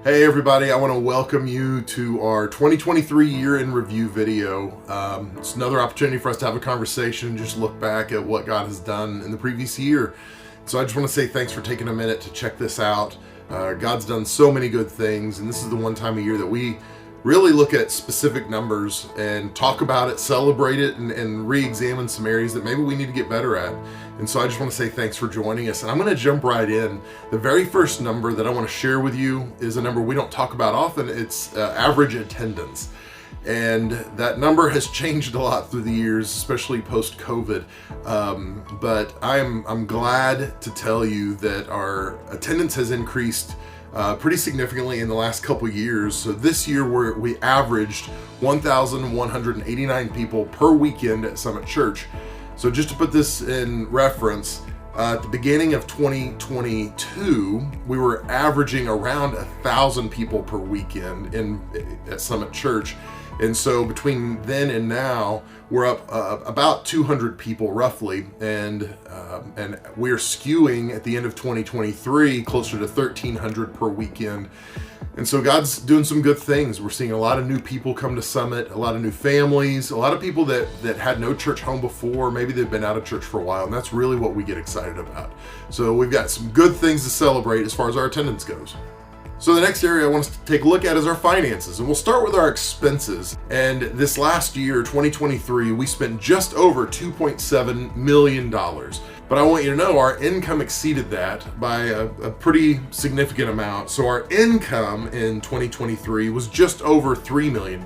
Hey everybody, I want to welcome you to our 2023 year in review video. It's another opportunity for us to have a conversation, just look back at what God has done in the previous year. So I just want to say thanks for taking a minute to check this out. God's done so many good things, and this is the one time of year that we really look at specific numbers and talk about it, celebrate it, and re-examine some areas that maybe we need to get better at. And so I just want to say thanks for joining us. And I'm going to jump right in. The very first number that I want to share with you is a number we don't talk about often. It's average attendance. And that number has changed a lot through the years, especially post-COVID. But I'm glad to tell you that our attendance has increased pretty significantly in the last couple years. So this year we averaged 1,189 people per weekend at Summit Church. So just to put this in reference, at the beginning of 2022, we were averaging around 1,000 people per weekend at Summit Church. And so between then and now, we're up about 200 people roughly, and we're skewing at the end of 2023 closer to 1,300 per weekend. And so God's doing some good things. We're seeing a lot of new people come to Summit, a lot of new families, a lot of people that had no church home before. Maybe they've been out of church for a while, and that's really what we get excited about. So we've got some good things to celebrate as far as our attendance goes. So the next area I want us to take a look at is our finances, and we'll start with our expenses. And this last year, 2023, we spent just over $2.7 million. But I want you to know our income exceeded that by a pretty significant amount. So our income in 2023 was just over $3 million.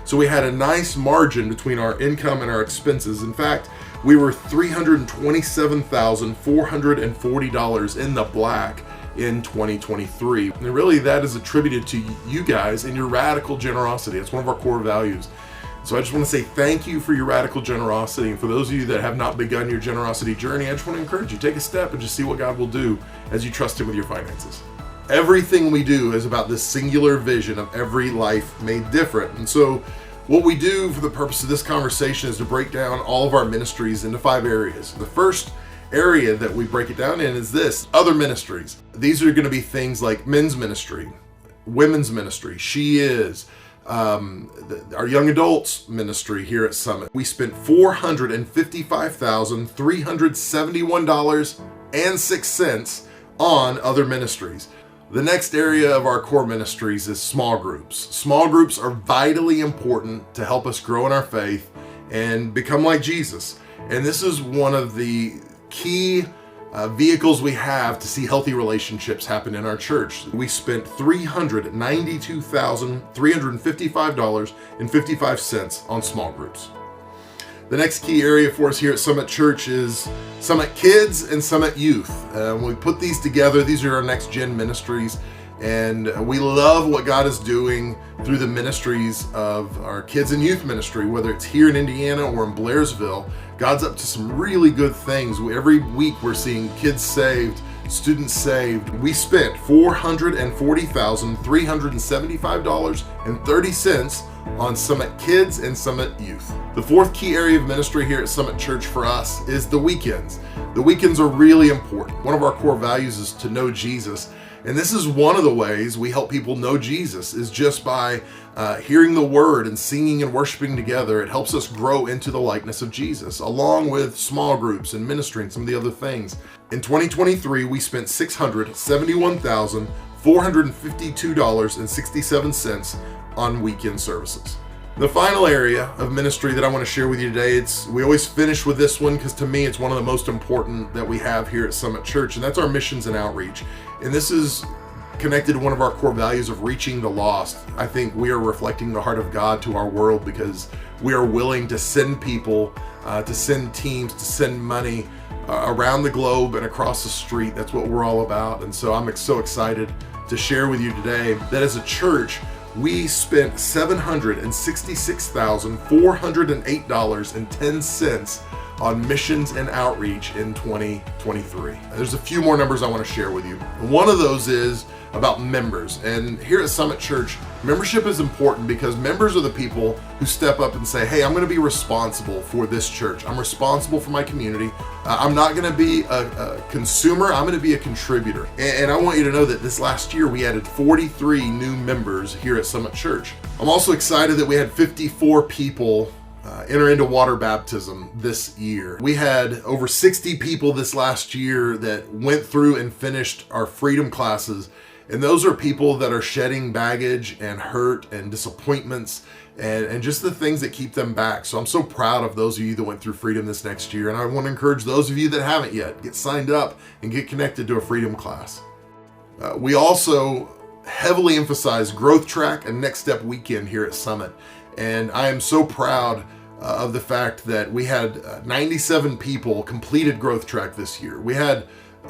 So we had a nice margin between our income and our expenses. In fact, we were $327,440 in the black in 2023. And really that is attributed to you guys and your radical generosity. It's one of our core values. So I just want to say thank you for your radical generosity. And for those of you that have not begun your generosity journey, I just want to encourage you, take a step and just see what God will do as you trust Him with your finances. Everything we do is about this singular vision of every life made different. And so what we do for the purpose of this conversation is to break down all of our ministries into 5 areas. The first area that we break it down in is this: other ministries. These are going to be things like men's ministry, women's ministry, She Is, our young adults ministry here at Summit. We spent $455,371.06 on other ministries. The next area of our core ministries is small groups. Small groups are vitally important to help us grow in our faith and become like Jesus. And this is one of the key vehicles we have to see healthy relationships happen in our church. We spent $392,355.55 on small groups. The next key area for us here at Summit Church is Summit Kids and Summit Youth. We put these together. These are our next gen ministries. And we love what God is doing through the ministries of our kids and youth ministry, whether it's here in Indiana or in Blairsville. God's up to some really good things. Every week we're seeing kids saved, students saved. We spent $440,375.30 on Summit Kids and Summit Youth. The fourth key area of ministry here at Summit Church for us is the weekends. The weekends are really important. One of our core values is to know Jesus. And this is one of the ways we help people know Jesus, is just by hearing the word and singing and worshiping together. It helps us grow into the likeness of Jesus, along with small groups and ministry and some of the other things. In 2023, we spent $671,452.67 on weekend services. The final area of ministry that I want to share with you today, we always finish with this one because to me it's one of the most important that we have here at Summit Church, and that's our missions and outreach. And this is connected to one of our core values of reaching the lost. I think we are reflecting the heart of God to our world because we are willing to send people, to send teams, to send money around the globe and across the street. That's what we're all about. And so I'm so excited to share with you today that as a church, we spent $766,408.10 on missions and outreach in 2023. There's a few more numbers I want to share with you. One of those is about members. And here at Summit Church, membership is important because members are the people who step up and say, hey, I'm going to be responsible for this church. I'm responsible for my community. I'm not going to be a consumer. I'm going to be a contributor. And I want you to know that this last year we added 43 new members here at Summit Church. I'm also excited that we had 54 people enter into water baptism this year. We had over 60 people this last year that went through and finished our freedom classes. And those are people that are shedding baggage and hurt and disappointments and just the things that keep them back. So I'm so proud of those of you that went through freedom this next year. And I want to encourage those of you that haven't yet, get signed up and get connected to a freedom class. We also heavily emphasize Growth Track and Next Step Weekend here at Summit. And I am so proud of the fact that we had 97 people completed Growth Track this year. We had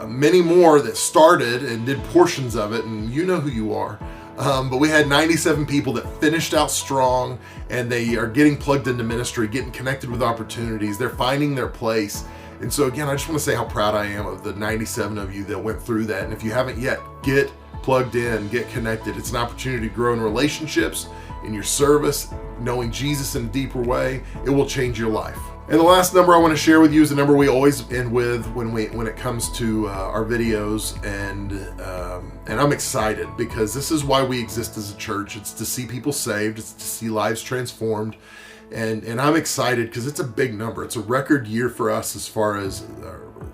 many more that started and did portions of it, and you know who you are. But we had 97 people that finished out strong, and they are getting plugged into ministry, getting connected with opportunities. They're finding their place. And so again, I just want to say how proud I am of the 97 of you that went through that. And if you haven't yet, get plugged in, get connected. It's an opportunity to grow in relationships, in your service, knowing Jesus in a deeper way. It will change your life. And the last number I want to share with you is the number we always end with when it comes to our videos, and I'm excited because this is why we exist as a church. It's to see people saved, it's to see lives transformed, and I'm excited because it's a big number. It's a record year for us as far as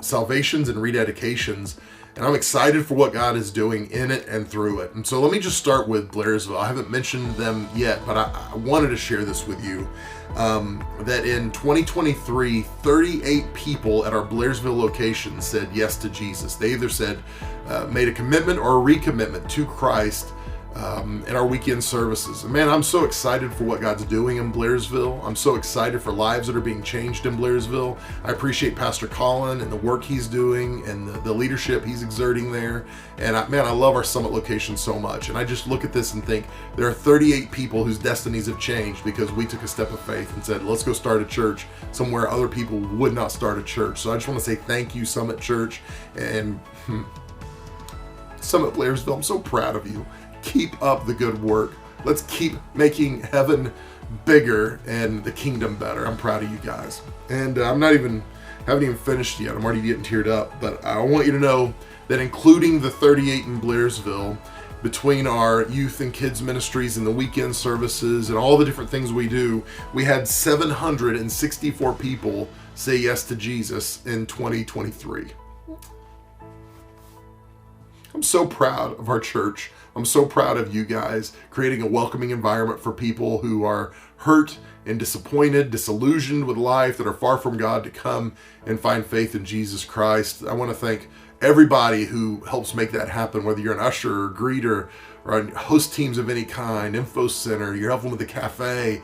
salvations and rededications. And I'm excited for what God is doing in it and through it. And so let me just start with Blairsville. I haven't mentioned them yet, but I wanted to share this with you. That in 2023, 38 people at our Blairsville location said yes to Jesus. They either said, made a commitment or a recommitment to Christ in our weekend services. And man, I'm so excited for what God's doing in Blairsville. I'm so excited for lives that are being changed in Blairsville. I appreciate Pastor Colin and the work he's doing and the leadership he's exerting there. And I love our Summit location so much. And I just look at this and think there are 38 people whose destinies have changed because we took a step of faith and said, let's go start a church somewhere other people would not start a church. So I just want to say thank you, Summit Church, and Summit Blairsville. I'm so proud of you. Keep up the good work. Let's keep making heaven bigger and the kingdom better. I'm proud of you guys. And haven't even finished yet. I'm already getting teared up. But I want you to know that including the 38 in Blairsville, between our youth and kids ministries and the weekend services and all the different things we do, we had 764 people say yes to Jesus in 2023. I'm so proud of our church. I'm so proud of you guys creating a welcoming environment for people who are hurt and disappointed, disillusioned with life, that are far from God, to come and find faith in Jesus Christ. I want to thank everybody who helps make that happen, whether you're an usher or greeter or on host teams of any kind, info center, you're helping with the cafe,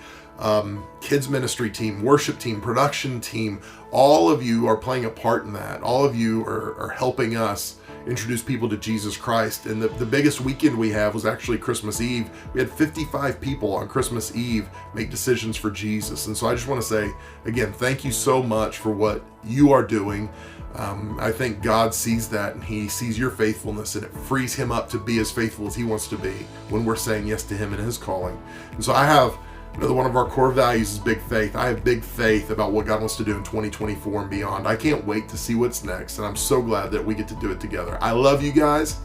kids ministry team, worship team, production team. All of you are playing a part in that. All of you are helping us introduce people to Jesus Christ. And the biggest weekend we have was actually Christmas Eve. We had 55 people on Christmas Eve make decisions for Jesus. And so I just want to say, again, thank you so much for what you are doing. I think God sees that, and he sees your faithfulness, and it frees him up to be as faithful as he wants to be when we're saying yes to him and his calling. And so I have another one of our core values is big faith. I have big faith about what God wants to do in 2024 and beyond. I can't wait to see what's next, and I'm so glad that we get to do it together. I love you guys.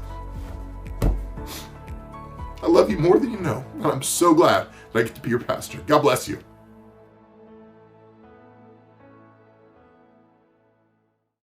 I love you more than you know, and I'm so glad that I get to be your pastor. God bless you.